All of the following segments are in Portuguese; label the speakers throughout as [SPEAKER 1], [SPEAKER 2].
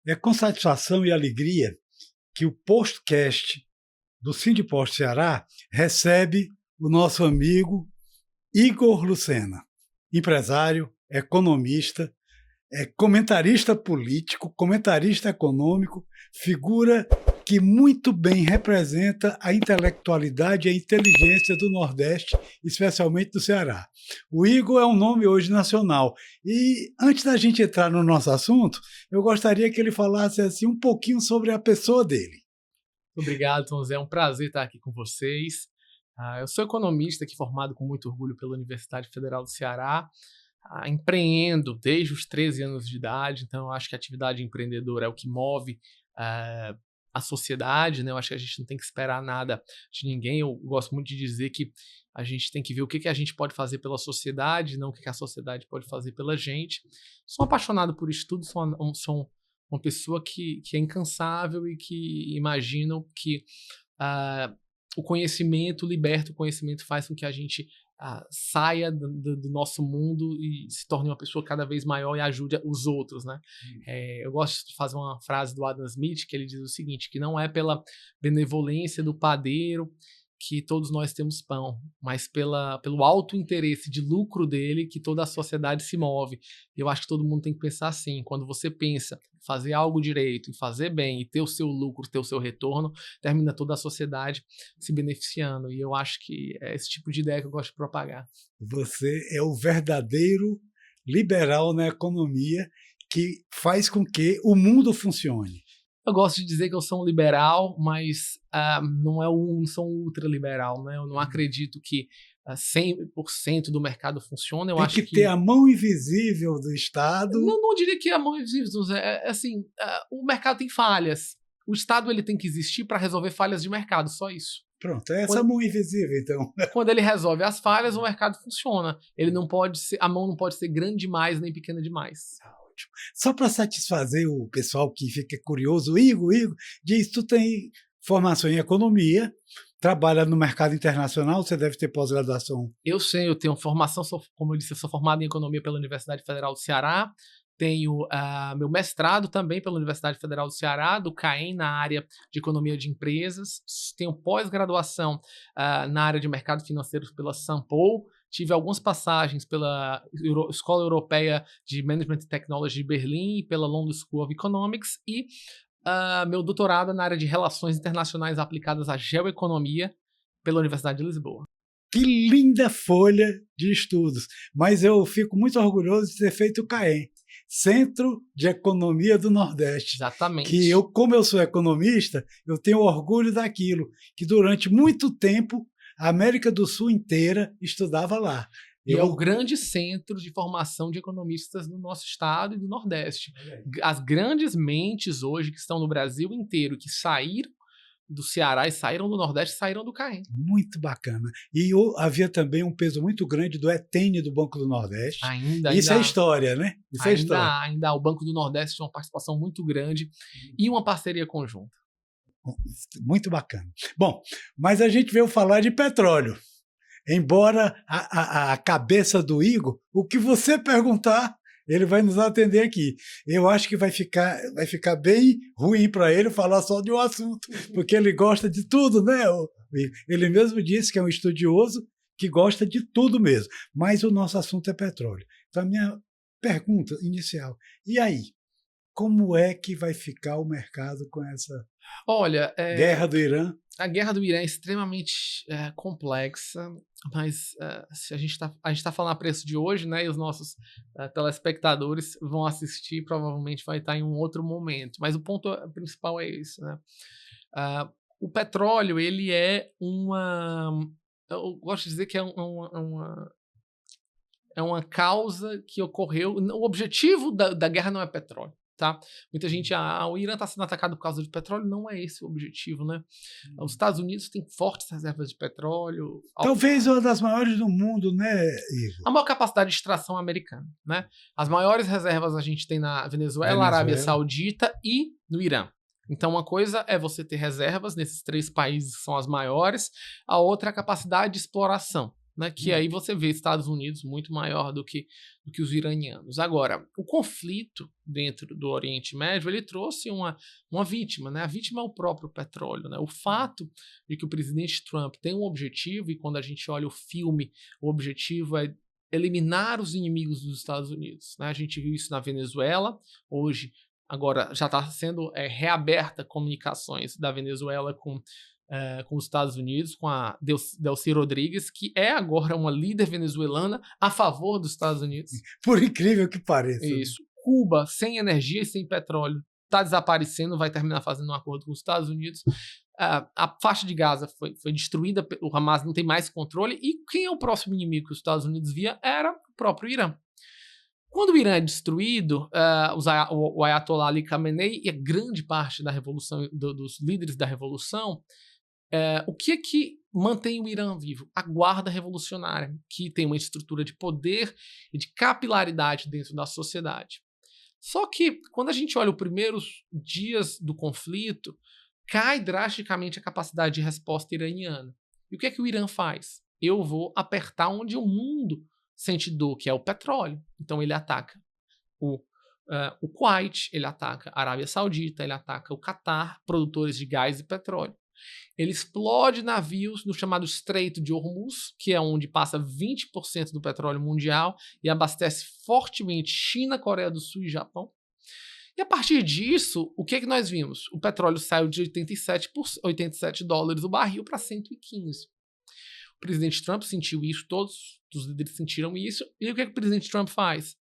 [SPEAKER 1] É com satisfação e alegria que o postcast do Sindipost Ceará recebe o nosso amigo Igor Lucena, empresário, economista, comentarista político, comentarista econômico, figura que muito bem representa a intelectualidade e a inteligência do Nordeste, especialmente do Ceará. O Igor é um nome hoje nacional. E antes da gente entrar no nosso assunto, eu gostaria que ele falasse assim, um pouquinho sobre a pessoa dele.
[SPEAKER 2] Obrigado, Tom Zé. É um prazer estar aqui com vocês. Eu sou economista aqui formado com muito orgulho pela Universidade Federal do Ceará. Empreendo desde os 13 anos de idade, então eu acho que a atividade empreendedora é o que move a sociedade, né? Eu acho que a gente não tem que esperar nada de ninguém. Eu gosto muito de dizer que a gente tem que ver o que a gente pode fazer pela sociedade, não o que a sociedade pode fazer pela gente. Sou apaixonado por estudo, sou uma pessoa que é incansável e que imagino que o conhecimento liberta, o conhecimento faz com que a gente saia do nosso mundo e se torne uma pessoa cada vez maior e ajude os outros, né? Eu gosto de fazer uma frase do Adam Smith que ele diz o seguinte, que não é pela benevolência do padeiro que todos nós temos pão, mas pelo alto interesse de lucro dele que toda a sociedade se move. Eu acho que todo mundo tem que pensar assim, quando você pensa em fazer algo direito, em fazer bem e ter o seu lucro, ter o seu retorno, termina toda a sociedade se beneficiando. E eu acho que é esse tipo de ideia que eu gosto de propagar.
[SPEAKER 1] Você é o verdadeiro liberal na economia que faz com que o mundo funcione.
[SPEAKER 2] Eu gosto de dizer que eu sou um liberal, mas não sou um ultraliberal, né? Eu não acredito que 100% do mercado funciona. Eu acho
[SPEAKER 1] que ter a mão invisível do Estado.
[SPEAKER 2] Não diria que a mão invisível, assim, o mercado tem falhas. O Estado ele tem que existir para resolver falhas de mercado, só isso.
[SPEAKER 1] Pronto, é essa mão invisível, então.
[SPEAKER 2] Quando ele resolve as falhas, o mercado funciona. A mão não pode ser grande demais nem pequena demais.
[SPEAKER 1] Só para satisfazer o pessoal que fica curioso, Igor, diz, tu tem formação em economia, trabalha no mercado internacional, você deve ter pós-graduação.
[SPEAKER 2] Eu sei, eu tenho formação, como eu disse, eu sou formado em economia pela Universidade Federal do Ceará, tenho meu mestrado também pela Universidade Federal do Ceará, do CAEM, na área de economia de empresas, tenho pós-graduação na área de mercado financeiro pela Sampo. Tive algumas passagens pela Escola Europeia de Management and Technology de Berlim e pela London School of Economics e meu doutorado na área de Relações Internacionais aplicadas à Geoeconomia pela Universidade de Lisboa.
[SPEAKER 1] Que linda folha de estudos! Mas eu fico muito orgulhoso de ter feito o CAEM, Centro de Economia do Nordeste.
[SPEAKER 2] Exatamente.
[SPEAKER 1] Que eu, como eu sou economista, eu tenho orgulho daquilo, que durante muito tempo a América do Sul inteira estudava lá.
[SPEAKER 2] E é o grande centro de formação de economistas do nosso estado e do Nordeste. As grandes mentes hoje que estão no Brasil inteiro, que saíram do Ceará e saíram do Nordeste, saíram do CAEM.
[SPEAKER 1] Muito bacana. E havia também um peso muito grande do ETN do Banco do Nordeste. Isso é história, né? Isso é história.
[SPEAKER 2] Ainda o Banco do Nordeste tem uma participação muito grande e uma parceria conjunta.
[SPEAKER 1] Muito bacana. Bom, mas a gente veio falar de petróleo. Embora a cabeça do Igor, o que você perguntar, ele vai nos atender aqui. Eu acho que vai ficar bem ruim para ele falar só de um assunto, porque ele gosta de tudo, né? Ele mesmo disse que é um estudioso que gosta de tudo mesmo. Mas o nosso assunto é petróleo. Então, a minha pergunta inicial, e aí? Como é que vai ficar o mercado com essa guerra do Irã?
[SPEAKER 2] A guerra do Irã é extremamente complexa, mas se a gente está falando a preço de hoje, né, e os nossos telespectadores vão assistir, provavelmente vai estar em um outro momento. Mas o ponto principal é esse, né? O petróleo, ele é eu gosto de dizer que é uma causa que ocorreu. O objetivo da guerra não é petróleo. Tá? Muita gente, o Irã está sendo atacado por causa de petróleo, não é esse o objetivo, né? Os Estados Unidos têm fortes reservas de petróleo.
[SPEAKER 1] Talvez uma das maiores do mundo, né, Igor?
[SPEAKER 2] A maior capacidade de extração americana, né? As maiores reservas a gente tem na Venezuela, Arábia Saudita e no Irã. Então, uma coisa é você ter reservas nesses 3 países que são as maiores, a outra é a capacidade de exploração. né, que aí você vê Estados Unidos muito maior do que os iranianos. Agora, o conflito dentro do Oriente Médio, ele trouxe uma vítima, né? A vítima é o próprio petróleo, né? O fato de que o presidente Trump tem um objetivo, e quando a gente olha o filme, o objetivo é eliminar os inimigos dos Estados Unidos, né? A gente viu isso na Venezuela, hoje, agora já está sendo reaberta comunicações da Venezuela com os Estados Unidos, com a Delcy Rodrigues, que é agora uma líder venezuelana a favor dos Estados Unidos.
[SPEAKER 1] Por incrível que pareça.
[SPEAKER 2] Isso. Cuba, sem energia e sem petróleo, está desaparecendo, vai terminar fazendo um acordo com os Estados Unidos. A faixa de Gaza foi destruída, o Hamas não tem mais controle, e quem é o próximo inimigo que os Estados Unidos via era o próprio Irã. Quando o Irã é destruído, o Ayatollah Ali Khamenei e a grande parte da revolução, dos líderes da revolução, o que é que mantém o Irã vivo? A guarda revolucionária, que tem uma estrutura de poder e de capilaridade dentro da sociedade. Só que, quando a gente olha os primeiros dias do conflito, cai drasticamente a capacidade de resposta iraniana. E o que é que o Irã faz? Eu vou apertar onde o mundo sente dor, que é o petróleo. Então ele ataca o Kuwait, ele ataca a Arábia Saudita, ele ataca o Catar, produtores de gás e petróleo. Ele explode navios no chamado Estreito de Hormuz, que é onde passa 20% do petróleo mundial e abastece fortemente China, Coreia do Sul e Japão. E a partir disso, o que é que nós vimos? O petróleo saiu de 87 dólares o barril para 115. O presidente Trump sentiu isso, todos os líderes sentiram isso. E o que é que o presidente Trump faz?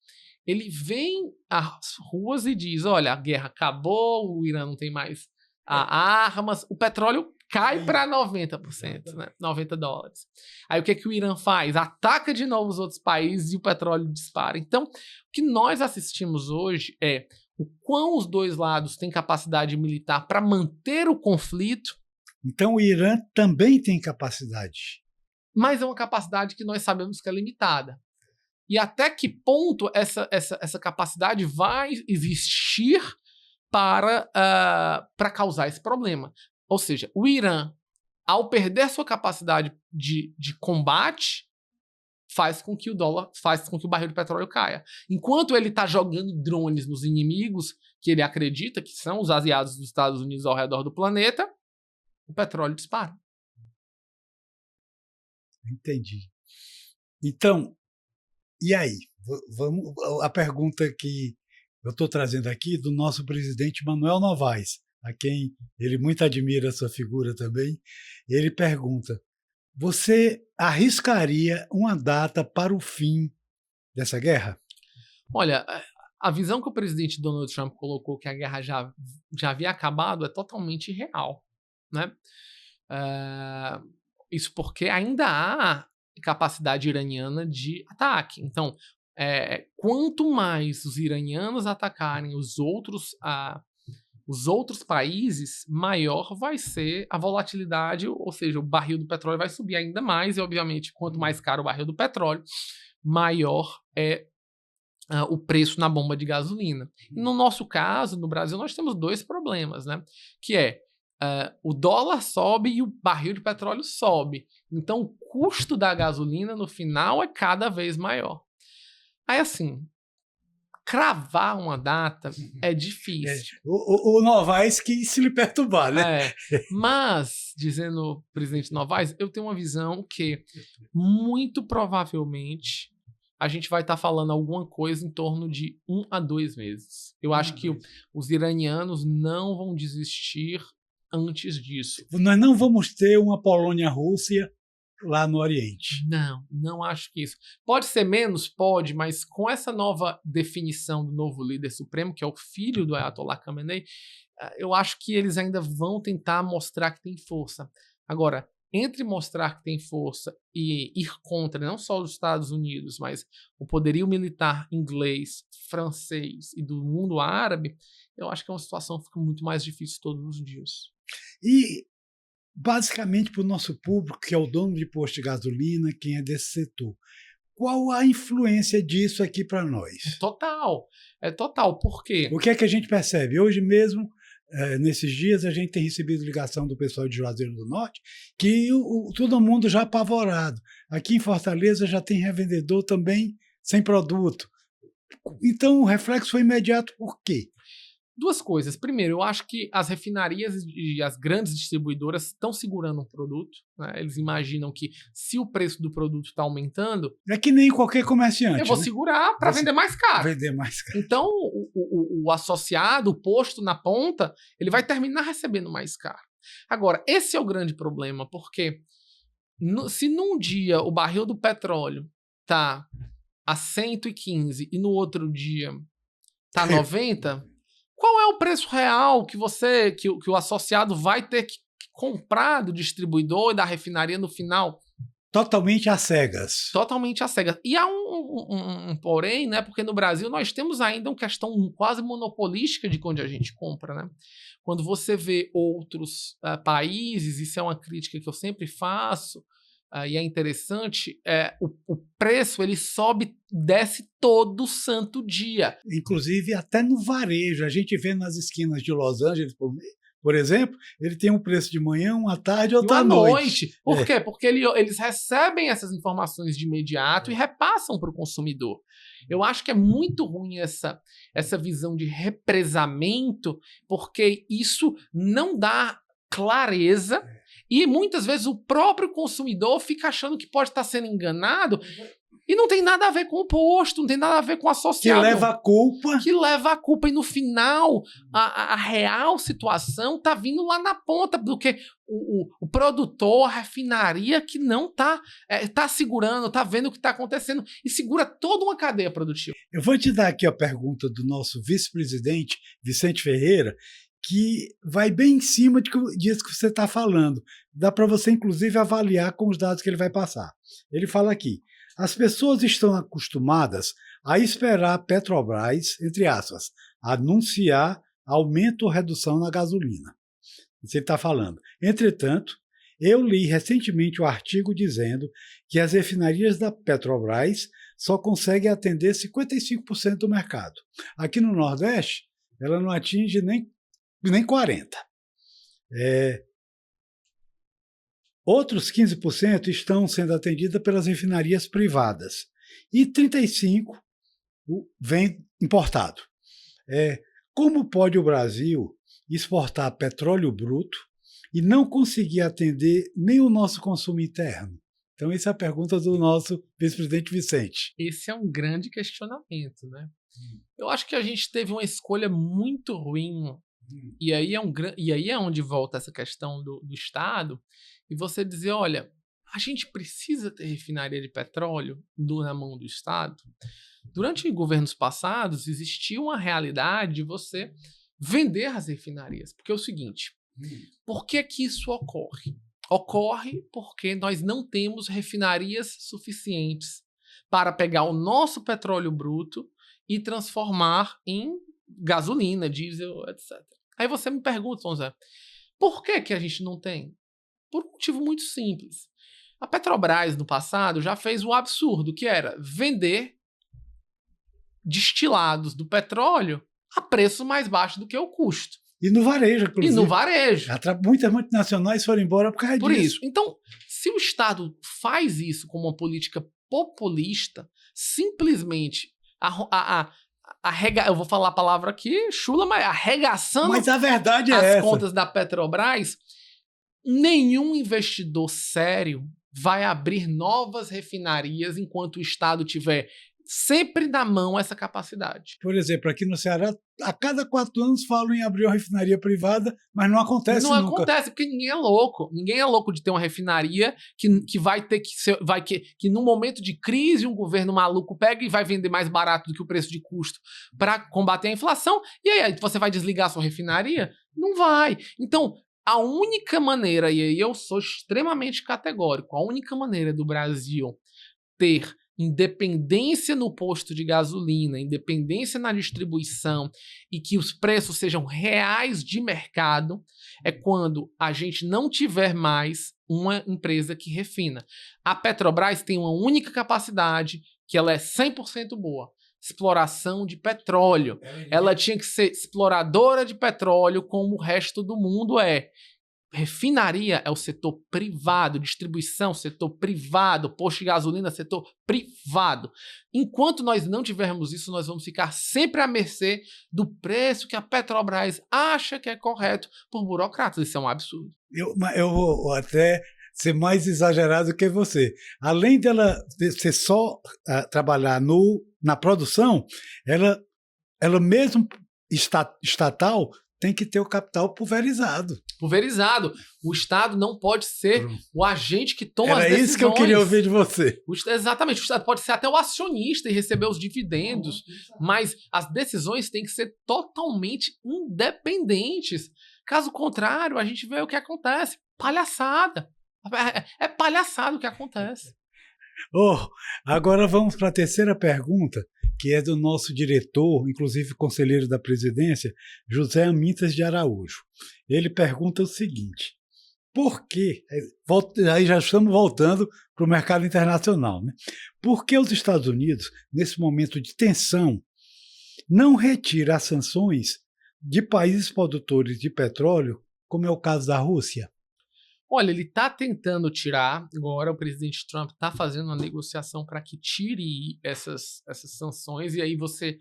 [SPEAKER 2] Ele vem às ruas e diz, olha, a guerra acabou, o Irã não tem mais armas, o petróleo cai para 90%, né? 90 dólares. Aí o que é que o Irã faz? Ataca de novo os outros países e o petróleo dispara. Então, o que nós assistimos hoje é o quão os dois lados têm capacidade militar para manter o conflito.
[SPEAKER 1] Então o Irã também tem capacidade.
[SPEAKER 2] Mas é uma capacidade que nós sabemos que é limitada. E até que ponto essa capacidade vai existir para causar esse problema? Ou seja, o Irã, ao perder sua capacidade de combate, faz com que o barril de petróleo caia. Enquanto ele está jogando drones nos inimigos, que ele acredita que são os aliados dos Estados Unidos ao redor do planeta, o petróleo dispara.
[SPEAKER 1] Entendi. Então, e aí? Vamos a pergunta que eu estou trazendo aqui do nosso presidente Manuel Novaes, a quem ele muito admira a sua figura também. Ele pergunta, você arriscaria uma data para o fim dessa guerra?
[SPEAKER 2] Olha, a visão que o presidente Donald Trump colocou que a guerra já havia acabado é totalmente irreal, né? Isso porque ainda há capacidade iraniana de ataque. Então, quanto mais os iranianos atacarem os outros países, maior vai ser a volatilidade, ou seja, o barril do petróleo vai subir ainda mais, e obviamente, quanto mais caro o barril do petróleo, maior é o preço na bomba de gasolina. No nosso caso, no Brasil, nós temos dois problemas, né? Que é o dólar sobe e o barril de petróleo sobe. Então, o custo da gasolina, no final, é cada vez maior. Aí, assim, cravar uma data é difícil.
[SPEAKER 1] O Novaes que se lhe perturbar, né?
[SPEAKER 2] Mas, dizendo o presidente Novaes, eu tenho uma visão que, muito provavelmente, a gente vai estar falando alguma coisa em torno de 1 a 2 meses. Eu acho que os iranianos não vão desistir antes disso.
[SPEAKER 1] Nós não vamos ter uma Polônia-Rússia lá no Oriente.
[SPEAKER 2] Não acho que isso. Pode ser menos? Pode, mas com essa nova definição do novo líder supremo, que é o filho do Ayatollah Khamenei, eu acho que eles ainda vão tentar mostrar que tem força. Agora, entre mostrar que tem força e ir contra não só os Estados Unidos, mas o poderio militar inglês, francês e do mundo árabe, eu acho que é uma situação que fica muito mais difícil todos os dias.
[SPEAKER 1] E, basicamente, para o nosso público, que é o dono de posto de gasolina, quem é desse setor, qual a influência disso aqui para nós?
[SPEAKER 2] É total. Por quê?
[SPEAKER 1] O que é que a gente percebe? Hoje mesmo, nesses dias a gente tem recebido ligação do pessoal de Juazeiro do Norte, que todo mundo já apavorado. Aqui em Fortaleza já tem revendedor também sem produto. Então o reflexo foi imediato por quê?
[SPEAKER 2] Duas coisas. Primeiro, eu acho que as refinarias e as grandes distribuidoras estão segurando um produto, né? Eles imaginam que se o preço do produto está aumentando...
[SPEAKER 1] É que nem qualquer comerciante.
[SPEAKER 2] Eu vou segurar para vender mais caro.
[SPEAKER 1] Vender mais caro.
[SPEAKER 2] Então, o associado, o posto na ponta, ele vai terminar recebendo mais caro. Agora, esse é o grande problema, porque se num dia o barril do petróleo tá a 115 e no outro dia tá 90... Qual é o preço real que o associado vai ter que comprar do distribuidor e da refinaria no final?
[SPEAKER 1] Totalmente às cegas.
[SPEAKER 2] Totalmente às cegas. E há um porém, né? Porque no Brasil nós temos ainda uma questão quase monopolística de onde a gente compra, né? Quando você vê outros países, isso é uma crítica que eu sempre faço, e é interessante, o preço ele sobe, desce todo santo dia.
[SPEAKER 1] Inclusive até no varejo, a gente vê nas esquinas de Los Angeles, por exemplo, ele tem um preço de manhã, uma tarde, outra noite.
[SPEAKER 2] Por quê? Porque eles recebem essas informações de imediato e repassam para o consumidor. Eu acho que é muito ruim essa visão de represamento, porque isso não dá clareza. E muitas vezes o próprio consumidor fica achando que pode estar sendo enganado e não tem nada a ver com o posto, não tem nada a ver com o associado.
[SPEAKER 1] Que leva a culpa.
[SPEAKER 2] Que leva a culpa. E no final, a real situação está vindo lá na ponta, porque o produtor, a refinaria que não está segurando, está vendo o que está acontecendo e segura toda uma cadeia produtiva.
[SPEAKER 1] Eu vou te dar aqui a pergunta do nosso vice-presidente, Vicente Ferreira, que vai bem em cima disso que você está falando. Dá para você, inclusive, avaliar com os dados que ele vai passar. Ele fala aqui, as pessoas estão acostumadas a esperar a Petrobras, entre aspas, anunciar aumento ou redução na gasolina. Isso ele está falando. Entretanto, eu li recentemente um artigo dizendo que as refinarias da Petrobras só conseguem atender 55% do mercado. Aqui no Nordeste, ela não atinge nem 40%. Outros 15% estão sendo atendidos pelas refinarias privadas e 35% vem importado. Como pode o Brasil exportar petróleo bruto e não conseguir atender nem o nosso consumo interno? Então, essa é a pergunta do nosso vice-presidente Vicente.
[SPEAKER 2] Esse é um grande questionamento, né? Eu acho que a gente teve uma escolha muito ruim. E aí é onde volta essa questão do Estado, e você dizer, olha, a gente precisa ter refinaria de petróleo na mão do Estado. Durante governos passados, existia uma realidade de você vender as refinarias. Porque é o seguinte, por que isso ocorre? Ocorre porque nós não temos refinarias suficientes para pegar o nosso petróleo bruto e transformar em gasolina, diesel, etc. Aí você me pergunta, Tom Zé, por que a gente não tem? Por um motivo muito simples. A Petrobras, no passado, já fez o absurdo, que era vender destilados do petróleo a preço mais baixo do que o custo.
[SPEAKER 1] E no varejo, inclusive.
[SPEAKER 2] E no varejo.
[SPEAKER 1] Muitas multinacionais foram embora por causa disso.
[SPEAKER 2] Por isso. Então, se o Estado faz isso como uma política populista, simplesmente eu vou falar a palavra aqui, chula, mas arregaçando
[SPEAKER 1] mas a verdade
[SPEAKER 2] as contas da Petrobras, nenhum investidor sério vai abrir novas refinarias enquanto o Estado tiver sempre na mão essa capacidade.
[SPEAKER 1] Por exemplo, aqui no Ceará, a cada 4 anos falam em abrir uma refinaria privada, mas não acontece nunca.
[SPEAKER 2] Não acontece, porque ninguém é louco. Ninguém é louco de ter uma refinaria que vai ter que no momento de crise, um governo maluco pega e vai vender mais barato do que o preço de custo para combater a inflação, e aí você vai desligar a sua refinaria? Não vai. Então, a única maneira, e aí eu sou extremamente categórico, a única maneira do Brasil ter independência no posto de gasolina, independência na distribuição e que os preços sejam reais de mercado, é quando a gente não tiver mais uma empresa que refina. A Petrobras tem uma única capacidade, que ela é 100% boa, exploração de petróleo. Ela tinha que ser exploradora de petróleo como o resto do mundo é. Refinaria é o setor privado, distribuição, setor privado, posto de gasolina, setor privado. Enquanto nós não tivermos isso, nós vamos ficar sempre à mercê do preço que a Petrobras acha que é correto por burocratas. Isso é um absurdo.
[SPEAKER 1] Eu vou até ser mais exagerado que você. Além dela ser só trabalhar na produção, ela mesmo estatal tem que ter o capital pulverizado.
[SPEAKER 2] Pulverizado. O Estado não pode ser o agente que toma as decisões.
[SPEAKER 1] Era isso que eu queria ouvir de você.
[SPEAKER 2] Exatamente. O Estado pode ser até o acionista e receber os dividendos, mas as decisões têm que ser totalmente independentes. Caso contrário, a gente vê o que acontece. Palhaçada. É palhaçada o que acontece.
[SPEAKER 1] Agora vamos para a terceira pergunta, que é do nosso diretor, inclusive conselheiro da presidência, José Amintas de Araújo. Ele pergunta o seguinte: por que, aí já estamos voltando para o mercado internacional, né? Por que os Estados Unidos, nesse momento de tensão, não retira as sanções de países produtores de petróleo, como é o caso da Rússia?
[SPEAKER 2] Olha, ele está tentando tirar, agora o presidente Trump está fazendo uma negociação para que tire essas sanções, e aí você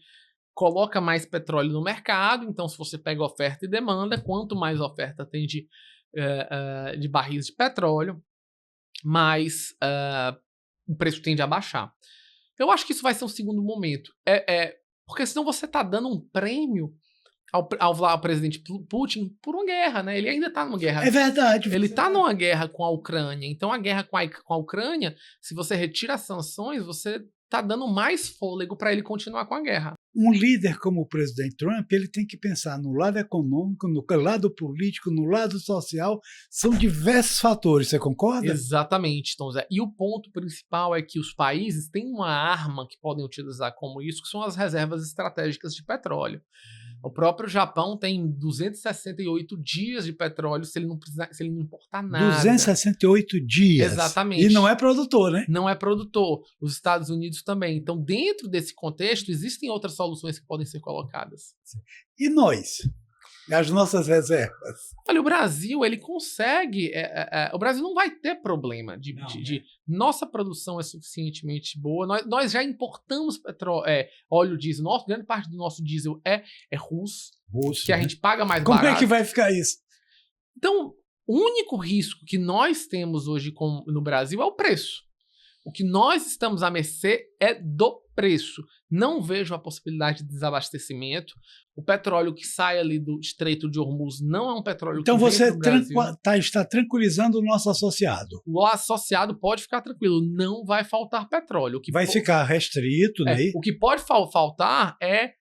[SPEAKER 2] coloca mais petróleo no mercado. Então, se você pega oferta e demanda, quanto mais oferta tem de barris de petróleo, mais o preço tende a baixar. Eu acho que isso vai ser um segundo momento, porque senão você está dando um prêmio ao presidente Putin por uma guerra, né? Ele ainda está numa guerra.
[SPEAKER 1] É verdade.
[SPEAKER 2] Ele está numa guerra com a Ucrânia. Então, a guerra com a Ucrânia, se você retira as sanções, você está dando mais fôlego para ele continuar com a guerra.
[SPEAKER 1] Um líder como o presidente Trump, ele tem que pensar no lado econômico, no lado político, no lado social. São diversos fatores, você concorda?
[SPEAKER 2] Exatamente, Tom Zé. E o ponto principal é que os países têm uma arma que podem utilizar como isso, que são as reservas estratégicas de petróleo. O próprio Japão tem 268 dias de petróleo se ele não importar nada.
[SPEAKER 1] 268 dias.
[SPEAKER 2] Exatamente.
[SPEAKER 1] E não é produtor, né?
[SPEAKER 2] Não é produtor. Os Estados Unidos também. Então, dentro desse contexto, existem outras soluções que podem ser colocadas.
[SPEAKER 1] E nós? As nossas reservas?
[SPEAKER 2] Olha, o Brasil, ele consegue... o Brasil não vai ter problema de nossa produção é suficientemente boa. Nós já importamos óleo diesel. Grande parte do nosso diesel é russo, que a gente paga mais barato.
[SPEAKER 1] Como é que vai ficar isso?
[SPEAKER 2] Então, o único risco que nós temos hoje no Brasil é o preço. O que nós estamos à mercê é do preço. Não vejo a possibilidade de desabastecimento. O petróleo que sai ali do Estreito de Hormuz não é um petróleo
[SPEAKER 1] então
[SPEAKER 2] que vem
[SPEAKER 1] você
[SPEAKER 2] do Brasil.
[SPEAKER 1] está tranquilizando o nosso associado.
[SPEAKER 2] O associado pode ficar tranquilo, não vai faltar petróleo. O que
[SPEAKER 1] vai ficar restrito, né?
[SPEAKER 2] O que pode faltar é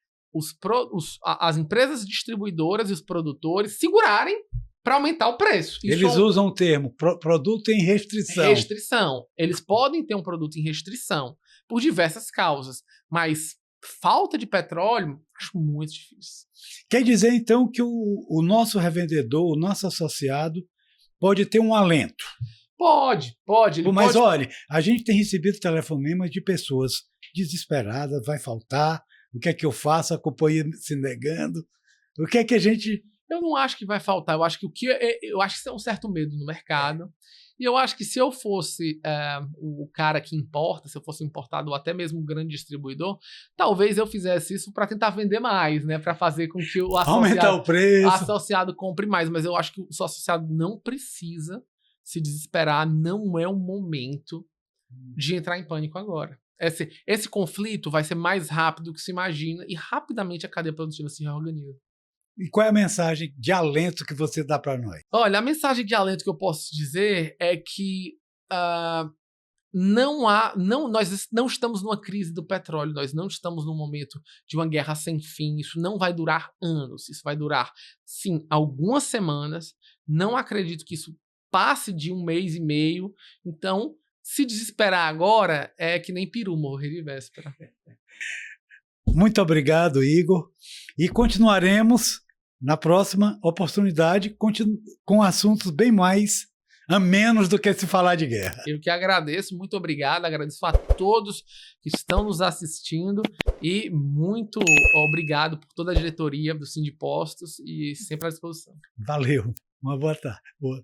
[SPEAKER 2] as empresas distribuidoras e os produtores segurarem para aumentar o preço.
[SPEAKER 1] Eles usam o termo produto em restrição.
[SPEAKER 2] Restrição. Eles podem ter um produto em restrição por diversas causas, mas falta de petróleo, acho muito difícil.
[SPEAKER 1] Quer dizer, então, que o nosso revendedor, o nosso associado, pode ter um alento?
[SPEAKER 2] Pode.
[SPEAKER 1] Mas olha, a gente tem recebido telefonemas de pessoas desesperadas, vai faltar, o que é que eu faço, a companhia se negando, o que é que a gente...
[SPEAKER 2] Eu não acho que vai faltar, eu acho que isso é um certo medo no mercado. E eu acho que se eu fosse o cara que importa, se eu fosse importador, até mesmo um grande distribuidor, talvez eu fizesse isso para tentar vender mais, né? Para fazer com que o
[SPEAKER 1] aumentar o preço,
[SPEAKER 2] associado compre mais. Mas eu acho que o associado não precisa se desesperar, não é o momento de entrar em pânico agora. Esse conflito vai ser mais rápido do que se imagina e rapidamente a cadeia produtiva se reorganiza.
[SPEAKER 1] E qual é a mensagem de alento que você dá para nós?
[SPEAKER 2] Olha, a mensagem de alento que eu posso dizer é que nós não estamos numa crise do petróleo, nós não estamos num momento de uma guerra sem fim, isso não vai durar anos, isso vai durar, sim, algumas semanas. Não acredito que isso passe de 1 mês e meio, então, se desesperar agora é que nem peru morrer de véspera.
[SPEAKER 1] Muito obrigado, Igor, e continuaremos na próxima oportunidade com assuntos bem mais a menos do que se falar de guerra.
[SPEAKER 2] Eu que agradeço, muito obrigado, agradeço a todos que estão nos assistindo e muito obrigado por toda a diretoria do Sindipostos e sempre à disposição.
[SPEAKER 1] Valeu, uma boa tarde. Boa.